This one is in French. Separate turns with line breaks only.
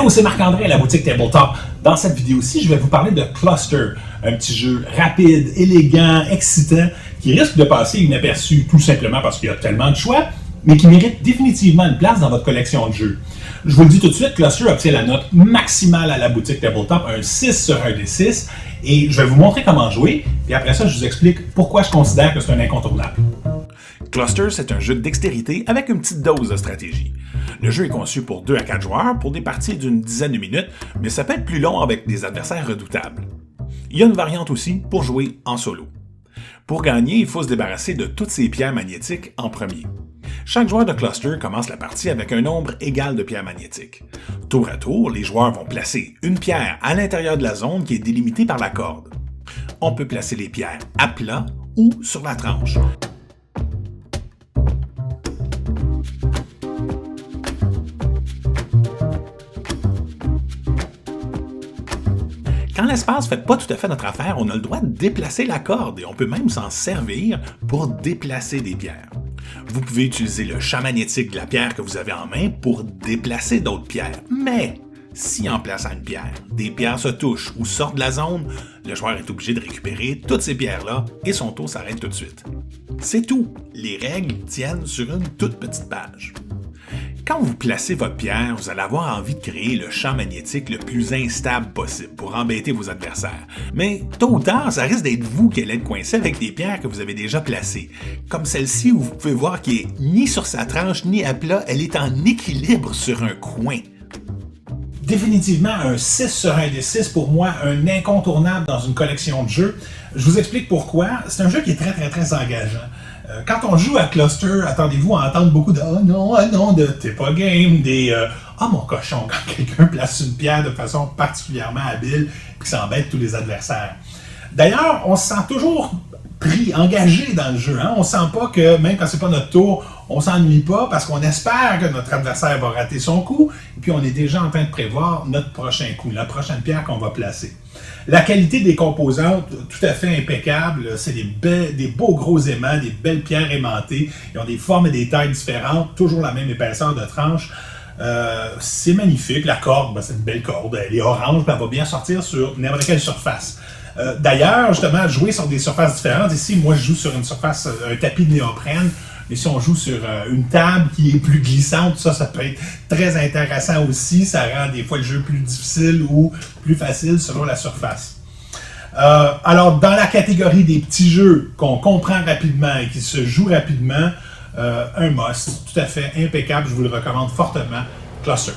Allô, c'est Marc-André à la boutique Tabletop. Dans cette vidéo-ci, je vais vous parler de Cluster, un petit jeu rapide, élégant, excitant, qui risque de passer inaperçu tout simplement parce qu'il y a tellement de choix, mais qui mérite définitivement une place dans votre collection de jeux. Je vous le dis tout de suite, Cluster obtient la note maximale à la boutique Tabletop, un 6 sur un des 6, et je vais vous montrer comment jouer, puis après ça, je vous explique pourquoi je considère que c'est un incontournable. Cluster, c'est un jeu de dextérité avec une petite dose de stratégie. Le jeu est conçu pour 2 à 4 joueurs pour des parties d'une dizaine de minutes, mais ça peut être plus long avec des adversaires redoutables. Il y a une variante aussi pour jouer en solo. Pour gagner, il faut se débarrasser de toutes ces pierres magnétiques en premier. Chaque joueur de Cluster commence la partie avec un nombre égal de pierres magnétiques. Tour à tour, les joueurs vont placer une pierre à l'intérieur de la zone qui est délimitée par la corde. On peut placer les pierres à plat ou sur la tranche. Quand l'espace ne fait pas tout à fait notre affaire, on a le droit de déplacer la corde et on peut même s'en servir pour déplacer des pierres. Vous pouvez utiliser le champ magnétique de la pierre que vous avez en main pour déplacer d'autres pierres. Mais si en plaçant une pierre, des pierres se touchent ou sortent de la zone, le joueur est obligé de récupérer toutes ces pierres-là et son tour s'arrête tout de suite. C'est tout. Les règles tiennent sur une toute petite page. Quand vous placez votre pierre, vous allez avoir envie de créer le champ magnétique le plus instable possible pour embêter vos adversaires. Mais tôt ou tard, ça risque d'être vous qui allez être coincé avec des pierres que vous avez déjà placées. Comme celle-ci où vous pouvez voir qu'elle n'est ni sur sa tranche ni à plat, elle est en équilibre sur un coin. Définitivement un 6 sur un des 6 pour moi, un incontournable dans une collection de jeux. Je vous explique pourquoi. C'est un jeu qui est très engageant. Quand on joue à Cluster, attendez-vous à entendre beaucoup de « oh non, de t'es pas game », des « ah mon cochon » quand quelqu'un place une pierre de façon particulièrement habile et que ça embête tous les adversaires. D'ailleurs, on se sent toujours engagé dans le jeu. Hein? On ne sent pas que, même quand c'est pas notre tour, on s'ennuie pas parce qu'on espère que notre adversaire va rater son coup et puis on est déjà en train de prévoir notre prochain coup, la prochaine pierre qu'on va placer. La qualité des composantes, tout à fait impeccable. C'est des beaux gros aimants, des belles pierres aimantées. Ils ont des formes et des tailles différentes, toujours la même épaisseur de tranche. C'est magnifique. La corde, c'est une belle corde. Elle est orange, elle va bien sortir sur n'importe quelle surface. D'ailleurs, justement, jouer sur des surfaces différentes. Ici, moi, je joue sur une surface, un tapis de néoprène. Mais si on joue sur une table qui est plus glissante, ça peut être très intéressant aussi. Ça rend des fois le jeu plus difficile ou plus facile selon la surface. Alors, dans la catégorie des petits jeux qu'on comprend rapidement et qui se jouent rapidement, un must, tout à fait impeccable. Je vous le recommande fortement. Cluster.